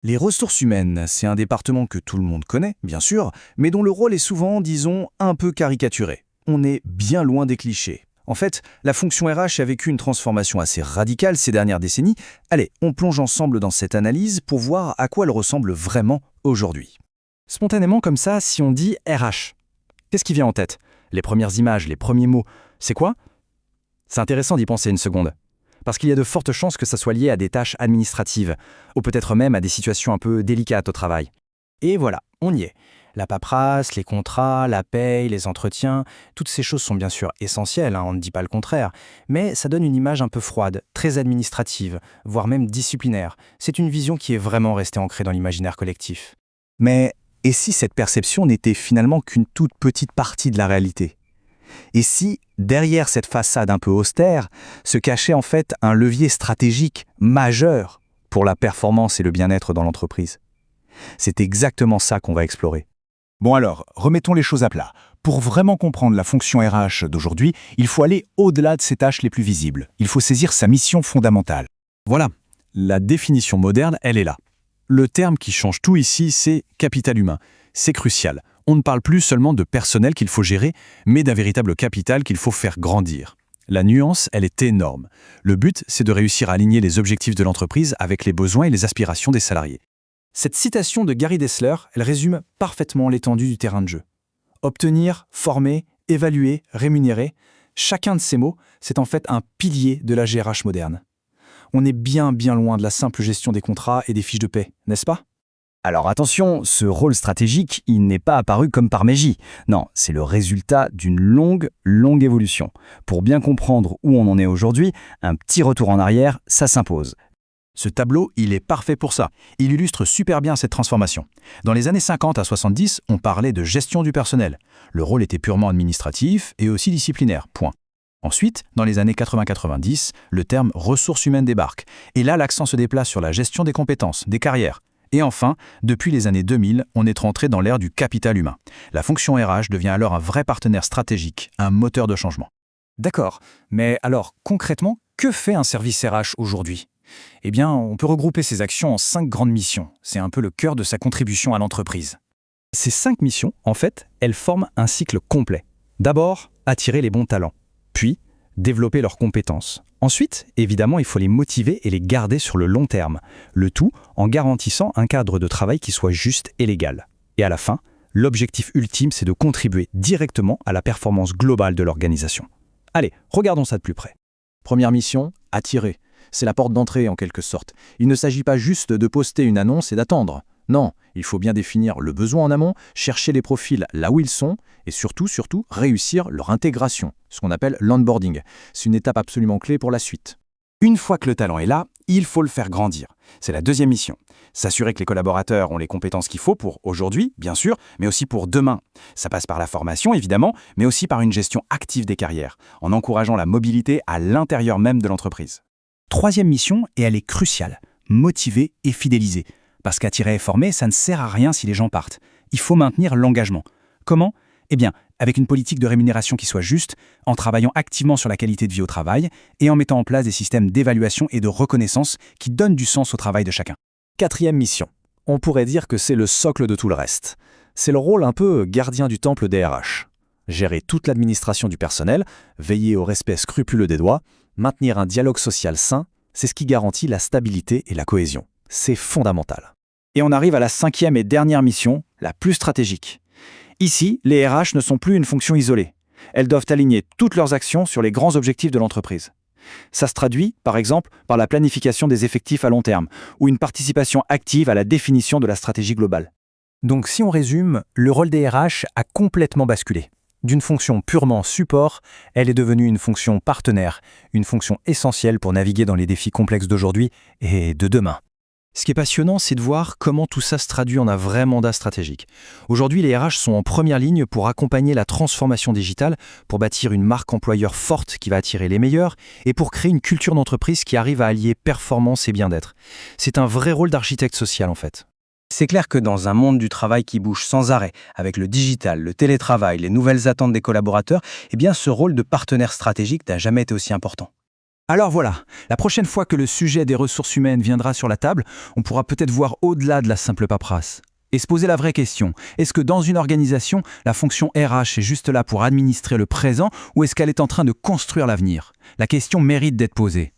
Les ressources humaines, c'est un département que tout le monde connaît, bien sûr, mais dont le rôle est souvent, disons, un peu caricaturé. On est bien loin des clichés. En fait, la fonction RH a vécu une transformation assez radicale ces dernières décennies. Allez, on plonge ensemble dans cette analyse pour voir à quoi elle ressemble vraiment aujourd'hui. Spontanément comme ça, si on dit RH, qu'est-ce qui vient en tête? Les premières images, les premiers mots, c'est quoi? C'est intéressant d'y penser une seconde. Parce qu'il y a de fortes chances que ça soit lié à des tâches administratives, ou peut-être même à des situations un peu délicates au travail. Et voilà, on y est. La paperasse, les contrats, la paye, les entretiens, toutes ces choses sont bien sûr essentielles, on ne dit pas le contraire, mais ça donne une image un peu froide, très administrative, voire même disciplinaire. C'est une vision qui est vraiment restée ancrée dans l'imaginaire collectif. Mais et si cette perception n'était finalement qu'une toute petite partie de la réalité? Et si, derrière cette façade un peu austère, se cachait en fait un levier stratégique majeur pour la performance et le bien-être dans l'entreprise? C'est exactement ça qu'on va explorer. Bon alors, remettons les choses à plat. Pour vraiment comprendre la fonction RH d'aujourd'hui, il faut aller au-delà de ses tâches les plus visibles. Il faut saisir sa mission fondamentale. Voilà, la définition moderne, elle est là. Le terme qui change tout ici, c'est capital humain. C'est crucial. On ne parle plus seulement de personnel qu'il faut gérer, mais d'un véritable capital qu'il faut faire grandir. La nuance, elle est énorme. Le but, c'est de réussir à aligner les objectifs de l'entreprise avec les besoins et les aspirations des salariés. Cette citation de Gary Dessler, elle résume parfaitement l'étendue du terrain de jeu. Obtenir, former, évaluer, rémunérer, chacun de ces mots, c'est en fait un pilier de la GRH moderne. On est bien loin de la simple gestion des contrats et des fiches de paie, n'est-ce pas? Alors attention, ce rôle stratégique, il n'est pas apparu comme par magie. Non, c'est le résultat d'une longue évolution. Pour bien comprendre où on en est aujourd'hui, un petit retour en arrière, ça s'impose. Ce tableau, il est parfait pour ça. Il illustre super bien cette transformation. Dans les années 50 à 70, on parlait de gestion du personnel. Le rôle était purement administratif et aussi disciplinaire, point. Ensuite, dans les années 80-90, le terme ressources humaines débarque. Et là, l'accent se déplace sur la gestion des compétences, des carrières. Et enfin, depuis les années 2000, on est rentré dans l'ère du capital humain. La fonction RH devient alors un vrai partenaire stratégique, un moteur de changement. D'accord, mais alors concrètement, que fait un service RH aujourd'hui? Eh bien, on peut regrouper ses actions en 5 grandes missions. C'est un peu le cœur de sa contribution à l'entreprise. Ces 5 missions, en fait, elles forment un cycle complet. D'abord, attirer les bons talents. Puis, développer leurs compétences. Ensuite, évidemment, il faut les motiver et les garder sur le long terme. Le tout en garantissant un cadre de travail qui soit juste et légal. Et à la fin, l'objectif ultime, c'est de contribuer directement à la performance globale de l'organisation. Allez, regardons ça de plus près. Première mission, attirer. C'est la porte d'entrée en quelque sorte. Il ne s'agit pas juste de poster une annonce et d'attendre. Non, il faut bien définir le besoin en amont, chercher les profils là où ils sont et surtout, réussir leur intégration, ce qu'on appelle l'onboarding. C'est une étape absolument clé pour la suite. Une fois que le talent est là, il faut le faire grandir. C'est la deuxième mission. S'assurer que les collaborateurs ont les compétences qu'il faut pour aujourd'hui, bien sûr, mais aussi pour demain. Ça passe par la formation, évidemment, mais aussi par une gestion active des carrières, en encourageant la mobilité à l'intérieur même de l'entreprise. Troisième mission, et elle est cruciale, motiver et fidéliser. Parce qu'attirer et former, ça ne sert à rien si les gens partent. Il faut maintenir l'engagement. Comment? Eh bien, avec une politique de rémunération qui soit juste, en travaillant activement sur la qualité de vie au travail et en mettant en place des systèmes d'évaluation et de reconnaissance qui donnent du sens au travail de chacun. Quatrième mission. On pourrait dire que c'est le socle de tout le reste. C'est le rôle un peu gardien du temple des RH. Gérer toute l'administration du personnel, veiller au respect scrupuleux des droits, maintenir un dialogue social sain, c'est ce qui garantit la stabilité et la cohésion. C'est fondamental. Et on arrive à la 5e et dernière mission, la plus stratégique. Ici, les RH ne sont plus une fonction isolée. Elles doivent aligner toutes leurs actions sur les grands objectifs de l'entreprise. Ça se traduit, par exemple, par la planification des effectifs à long terme ou une participation active à la définition de la stratégie globale. Donc si on résume, le rôle des RH a complètement basculé. D'une fonction purement support, elle est devenue une fonction partenaire, une fonction essentielle pour naviguer dans les défis complexes d'aujourd'hui et de demain. Ce qui est passionnant, c'est de voir comment tout ça se traduit en un vrai mandat stratégique. Aujourd'hui, les RH sont en première ligne pour accompagner la transformation digitale, pour bâtir une marque employeur forte qui va attirer les meilleurs et pour créer une culture d'entreprise qui arrive à allier performance et bien-être. C'est un vrai rôle d'architecte social en fait. C'est clair que dans un monde du travail qui bouge sans arrêt, avec le digital, le télétravail, les nouvelles attentes des collaborateurs, eh bien ce rôle de partenaire stratégique n'a jamais été aussi important. Alors voilà, la prochaine fois que le sujet des ressources humaines viendra sur la table, on pourra peut-être voir au-delà de la simple paperasse. Et se poser la vraie question, est-ce que dans une organisation, la fonction RH est juste là pour administrer le présent ou est-ce qu'elle est en train de construire l'avenir? La question mérite d'être posée.